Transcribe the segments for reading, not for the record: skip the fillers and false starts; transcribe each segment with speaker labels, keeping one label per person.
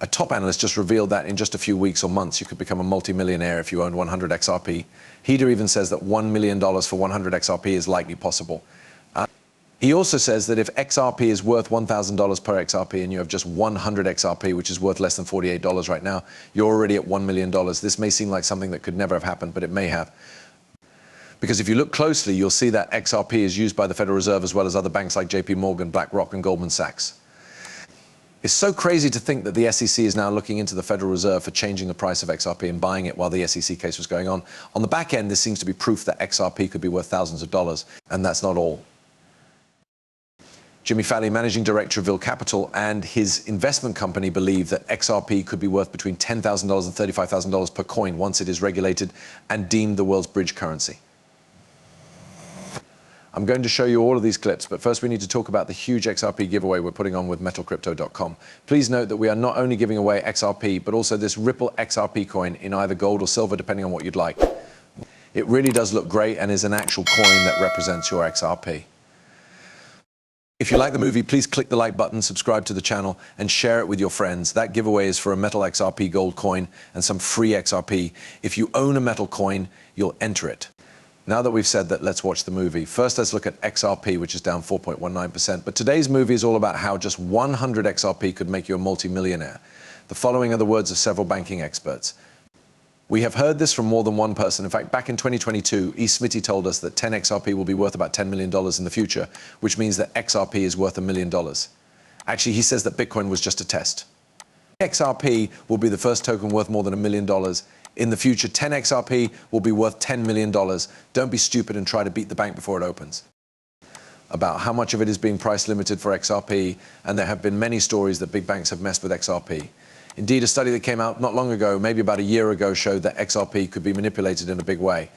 Speaker 1: A top analyst just revealed that in just a few weeks or months, you could become a multimillionaire if you owned 100 XRP. Heder even says that $1 million for 100 XRP is likely possible. He also says that if XRP is worth $1,000 per XRP and you have just 100 XRP, which is worth less than $48 right now, you're already at $1 million. This may seem like something that could never have happened, but it may have. Because if you look closely, you'll see that XRP is used by the Federal Reserve as well as other banks like JP Morgan, BlackRock, and Goldman Sachs. It's so crazy to think that the SEC is now looking into the Federal Reserve for changing the price of XRP and buying it while the SEC case was going on. On the back end, this seems to be proof that XRP could be worth thousands of dollars, and that's not all. Jimmy Falley, managing director of Ville Capital, and his investment company believe that XRP could be worth between $10,000 and $35,000 per coin once it is regulated and deemed the world's bridge currency. I'm going to show you all of these clips, but first we need to talk about the huge XRP giveaway we're putting on with metalcrypto.com. Please note that we are not only giving away XRP, but also this Ripple XRP coin in either gold or silver, depending on what you'd like. It really does look great and is an actual coin that represents your XRP. If you like the movie, please click the like button, subscribe to the channel, and share it with your friends. That giveaway is for a metal XRP gold coin and some free XRP. If you own a metal coin, you'll enter it. Now that we've said that, let's watch the movie. First, let's look at XRP, which is down 4.19%. But today's movie is all about how just 100 XRP could make you a multimillionaire. The following are the words of several banking experts. We have heard this from more than one person. In fact, back in 2022, E. Smitty told us that 10 XRP will be worth about $10 million in the future, which means that XRP is worth $1 million. Actually, he says that Bitcoin was just a test. XRP will be the first token worth more than $1 million. In the future, 10 XRP will be worth $10 million. Don't be stupid and try to beat the bank before it opens. About how much of it is being price limited for XRP, and there have been many stories that big banks have messed with XRP. Indeed, a study that came out not long ago, maybe about a year ago, showed that XRP could be manipulated in a big way.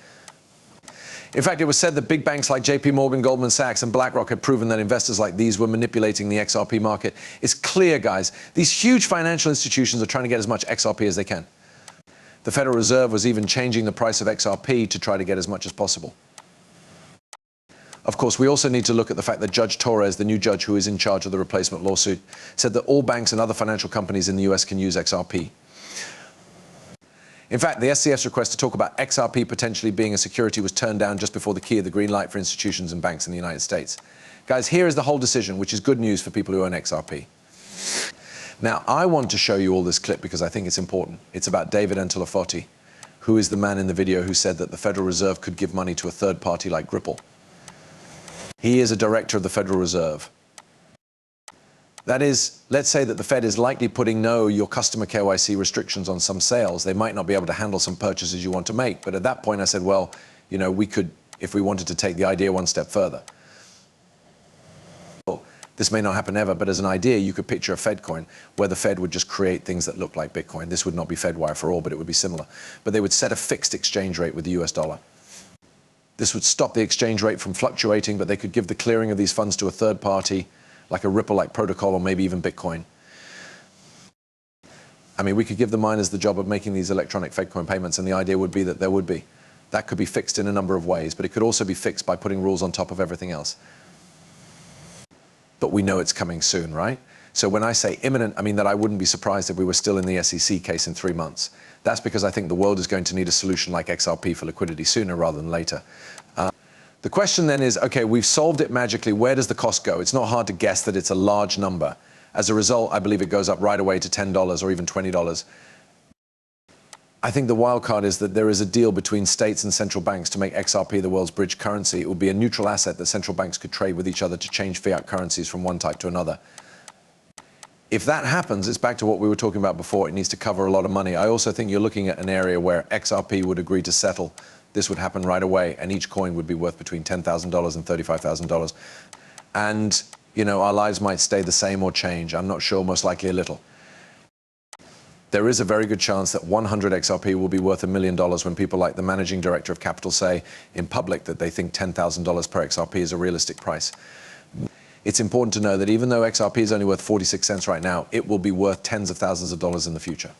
Speaker 1: In fact, it was said that big banks like JP Morgan, Goldman Sachs, and BlackRock had proven that investors like these were manipulating the XRP market. It's clear, guys, these huge financial institutions are trying to get as much XRP as they can. The Federal Reserve was even changing the price of XRP to try to get as much as possible. Of course, we also need to look at the fact that Judge Torres, the new judge who is in charge of the replacement lawsuit, said that all banks and other financial companies in the US can use XRP. In fact, the SCF's request to talk about XRP potentially being a security was turned down just before the key of the green light for institutions and banks in the United States. Guys, here is the whole decision, which is good news for people who own XRP. Now, I want to show you all this clip because I think it's important. It's about David Antilofotti, who is the man in the video who said that the Federal Reserve could give money to a third party like Ripple. He is a director of the Federal Reserve. That is, let's say that the Fed is likely putting your customer KYC restrictions on some sales. They might not be able to handle some purchases you want to make. But at that point, I said, well, we could, if we wanted to take the idea one step further. This may not happen ever, but as an idea, you could picture a Fed coin where the Fed would just create things that look like Bitcoin. This would not be Fedwire for all, but it would be similar. But they would set a fixed exchange rate with the US dollar. This would stop the exchange rate from fluctuating, but they could give the clearing of these funds to a third party, like a Ripple-like protocol, or maybe even Bitcoin. I mean, we could give the miners the job of making these electronic Fed coin payments, and the idea would be that that could be fixed in a number of ways, but it could also be fixed by putting rules on top of everything else. But we know it's coming soon, right? So when I say imminent, I mean that I wouldn't be surprised if we were still in the SEC case in 3 months. That's because I think the world is going to need a solution like XRP for liquidity sooner rather than later. The question then is, okay, we've solved it magically. Where does the cost go? It's not hard to guess that it's a large number. As a result, I believe it goes up right away to $10 or even $20. I think the wild card is that there is a deal between states and central banks to make XRP the world's bridge currency. It would be a neutral asset that central banks could trade with each other to change fiat currencies from one type to another. If that happens, it's back to what we were talking about before. It needs to cover a lot of money. I also think you're looking at an area where XRP would agree to settle. This would happen right away, and each coin would be worth between $10,000 and $35,000. And, our lives might stay the same or change. I'm not sure, most likely a little. There is a very good chance that 100 XRP will be worth $1 million when people like the managing director of Capital say in public that they think $10,000 per XRP is a realistic price. It's important to know that even though XRP is only worth 46 cents right now, it will be worth tens of thousands of dollars in the future.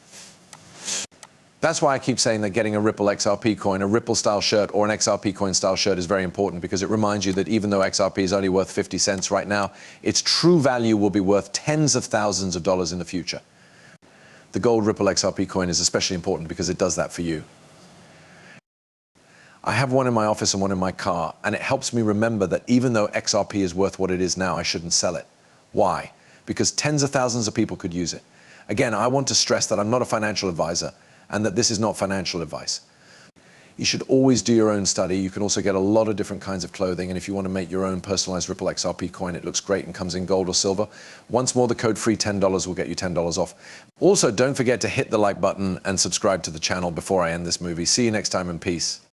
Speaker 1: That's why I keep saying that getting a Ripple XRP coin, a Ripple-style shirt, or an XRP coin-style shirt is very important because it reminds you that even though XRP is only worth 50 cents right now, its true value will be worth tens of thousands of dollars in the future. The gold Ripple XRP coin is especially important because it does that for you. I have one in my office and one in my car, and it helps me remember that even though XRP is worth what it is now, I shouldn't sell it. Why? Because tens of thousands of people could use it. Again, I want to stress that I'm not a financial advisor and that this is not financial advice. You should always do your own study. You can also get a lot of different kinds of clothing, and if you want to make your own personalized Ripple XRP coin, it looks great and comes in gold or silver. Once more, the code free $10 will get you $10 off. Also, don't forget to hit the like button and subscribe to the channel before I end this movie. See you next time, and peace.